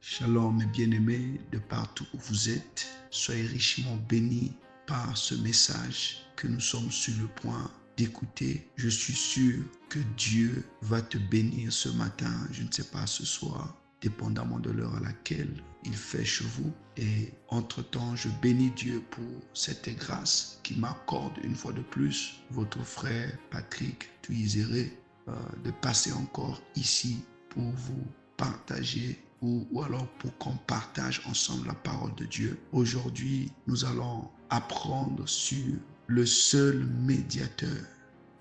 Shalom mes bien-aimés de partout où vous êtes. Soyez richement bénis par ce message que nous sommes sur le point d'écouter. Je suis sûr que Dieu va te bénir ce matin, je ne sais pas ce soir, dépendamment de l'heure à laquelle il fait chez vous. Et entre-temps, je bénis Dieu pour cette grâce qu'il m'accorde une fois de plus, votre frère Patrick Tuyizere, de passer encore ici pour vous partager ou alors pour qu'on partage ensemble la parole de Dieu. Aujourd'hui, nous allons apprendre sur le seul médiateur.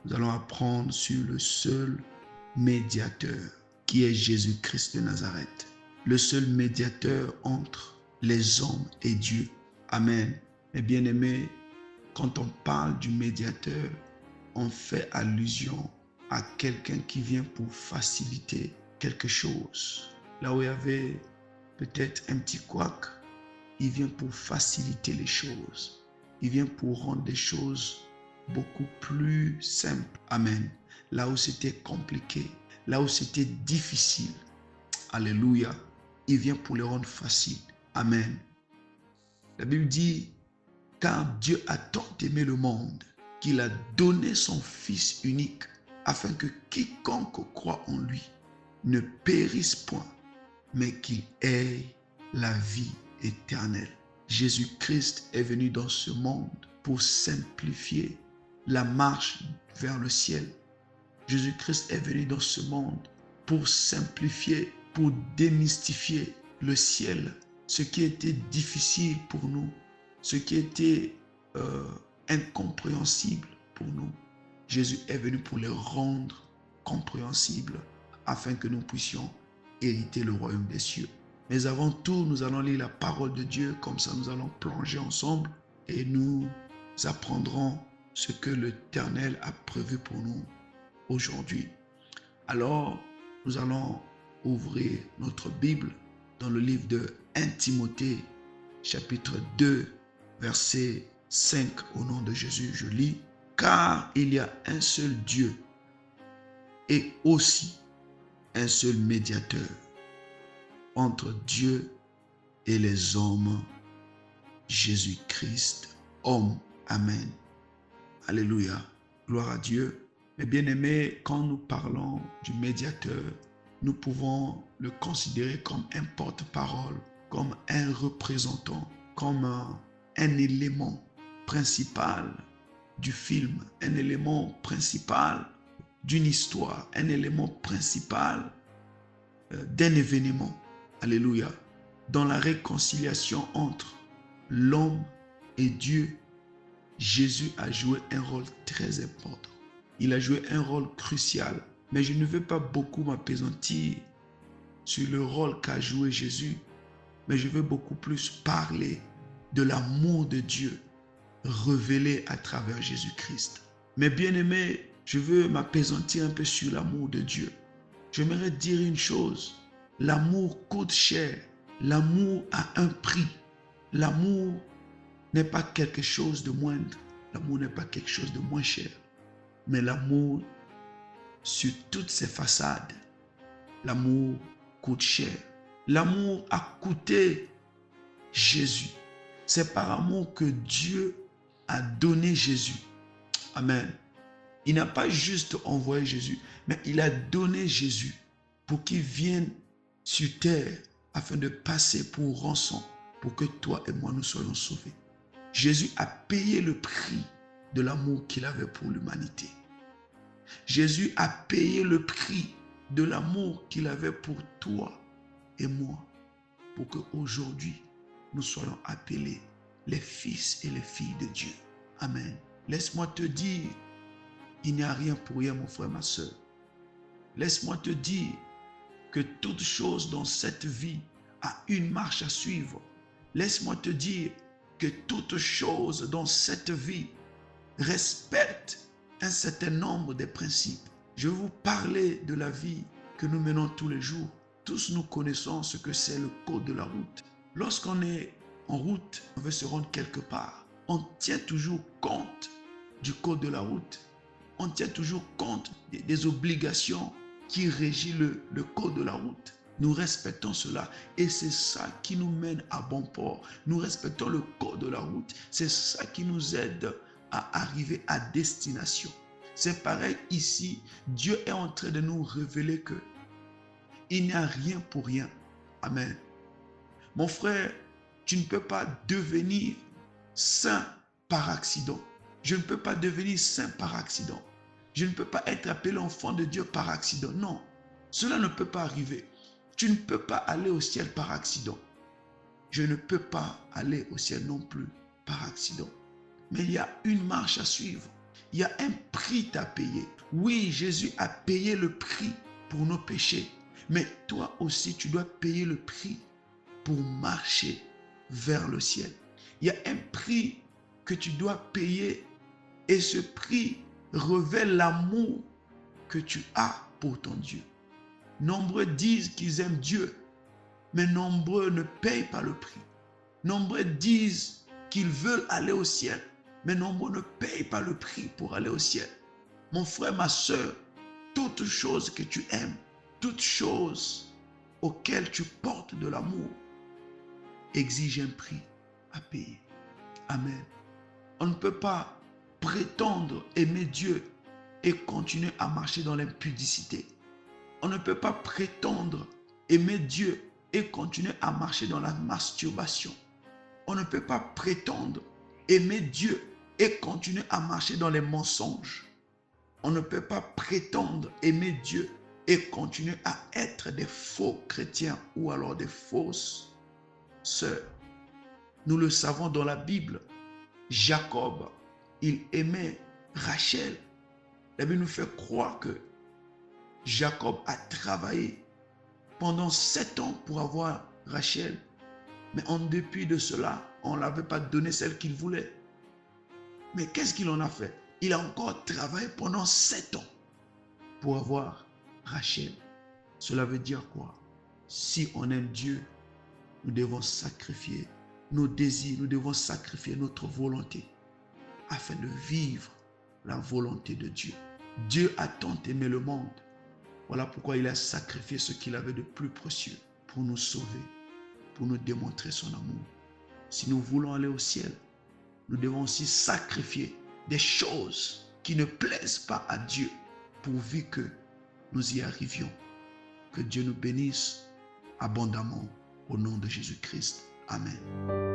Nous allons apprendre sur le seul médiateur qui est Jésus-Christ de Nazareth. Le seul médiateur entre les hommes et Dieu. Amen. Mes bien-aimés, quand on parle du médiateur, on fait allusion à quelqu'un qui vient pour faciliter quelque chose. Là où il y avait peut-être un petit couac, il vient pour faciliter les choses. Il vient pour rendre des choses beaucoup plus simples. Amen. Là où c'était compliqué, là où c'était difficile. Alléluia. Il vient pour les rendre faciles. Amen. La Bible dit, car Dieu a tant aimé le monde qu'il a donné son Fils unique afin que quiconque croit en lui ne périsse point, mais qu'il ait la vie éternelle. Jésus-Christ est venu dans ce monde pour simplifier la marche vers le ciel. Jésus-Christ est venu dans ce monde pour simplifier, pour démystifier le ciel. Ce qui était difficile pour nous, ce qui était incompréhensible pour nous, Jésus est venu pour les rendre compréhensibles afin que nous puissions hériter le royaume des cieux. Mais avant tout, nous allons lire la parole de Dieu, comme ça nous allons plonger ensemble et nous apprendrons ce que l'Éternel a prévu pour nous aujourd'hui. Alors, nous allons ouvrir notre Bible dans le livre de 1 Timothée, chapitre 2, verset 5, au nom de Jésus, je lis. Car il y a un seul Dieu et aussi un seul médiateur entre Dieu et les hommes, Jésus-Christ, homme. Amen. Alléluia. Gloire à Dieu. Mes bien-aimés, quand nous parlons du médiateur, nous pouvons le considérer comme un porte-parole, comme un représentant, comme un élément principal du film, un élément principal d'une histoire, un élément principal d'un événement. Alléluia. Dans la réconciliation entre l'homme et Dieu, Jésus a joué un rôle très important. Il a joué un rôle crucial. Mais je ne veux pas beaucoup m'appesantir sur le rôle qu'a joué Jésus, mais je veux beaucoup plus parler de l'amour de Dieu révélé à travers Jésus-Christ. Mais bien aimé, je veux m'appesantir un peu sur l'amour de Dieu. J'aimerais dire une chose, l'amour coûte cher, l'amour a un prix. L'amour n'est pas quelque chose de moindre, l'amour n'est pas quelque chose de moins cher, mais l'amour, sur toutes ses façades, l'amour coûte cher. L'amour a coûté Jésus. C'est par amour que Dieu a donné Jésus. Amen. Il n'a pas juste envoyé Jésus, mais il a donné Jésus pour qu'il vienne sur terre afin de passer pour rançon, pour que toi et moi nous soyons sauvés. Jésus a payé le prix de l'amour qu'il avait pour l'humanité. Jésus a payé le prix de l'amour qu'il avait pour toi et moi, pour qu'aujourd'hui nous soyons appelés les fils et les filles de Dieu. Amen. Laisse-moi te dire, il n'y a rien pour rien, mon frère, ma soeur. Laisse-moi te dire que toute chose dans cette vie a une marche à suivre. Laisse-moi te dire que toute chose dans cette vie respecte un certain nombre de principes. Je vais vous parler de la vie que nous menons tous les jours. Tous nous connaissons ce que c'est le code de la route. Lorsqu'on est en route, on veut se rendre quelque part. On tient toujours compte du code de la route. On tient toujours compte des obligations qui régissent le code de la route. Nous respectons cela et c'est ça qui nous mène à bon port. Nous respectons le code de la route. C'est ça qui nous aide à arriver à destination. C'est pareil ici. Dieu est en train de nous révéler que il n'y a rien pour rien. Amen. Mon frère, tu ne peux pas devenir saint par accident. Je ne peux pas devenir saint par accident. Je ne peux pas être appelé enfant de Dieu par accident. Non, cela ne peut pas arriver. Tu ne peux pas aller au ciel par accident. Je ne peux pas aller au ciel non plus par accident. Mais il y a une marche à suivre. Il y a un prix à payer. Oui, Jésus a payé le prix pour nos péchés. Mais toi aussi, tu dois payer le prix pour marcher vers le ciel. Il y a un prix que tu dois payer et ce prix révèle l'amour que tu as pour ton Dieu. Nombreux disent qu'ils aiment Dieu, mais nombreux ne payent pas le prix. Nombreux disent qu'ils veulent aller au ciel, mais nombreux ne payent pas le prix pour aller au ciel. Mon frère, ma soeur, toute chose que tu aimes, toute chose auquel tu portes de l'amour, exige un prix à payer. Amen. On ne peut pas prétendre aimer Dieu et continuer à marcher dans l'impudicité. On ne peut pas prétendre aimer Dieu et continuer à marcher dans la masturbation. On ne peut pas prétendre aimer Dieu et continuer à marcher dans les mensonges. On ne peut pas prétendre aimer Dieu et continuer à être des faux chrétiens ou alors des fausses sœurs. Nous le savons dans la Bible. Jacob, il aimait Rachel. La Bible nous fait croire que Jacob a travaillé pendant 7 ans pour avoir Rachel. Mais en dépit de cela, on ne l'avait pas donné celle qu'il voulait. Mais qu'est-ce qu'il en a fait? Il a encore travaillé pendant 7 ans pour avoir Rachel. Cela veut dire quoi? Si on aime Dieu, nous devons sacrifier nos désirs, nous devons sacrifier notre volonté afin de vivre la volonté de Dieu. Dieu a tant aimé le monde. Voilà pourquoi il a sacrifié ce qu'il avait de plus précieux pour nous sauver, pour nous démontrer son amour. Si nous voulons aller au ciel, nous devons aussi sacrifier des choses qui ne plaisent pas à Dieu pourvu que nous y arrivions. Que Dieu nous bénisse abondamment au nom de Jésus-Christ. Amen.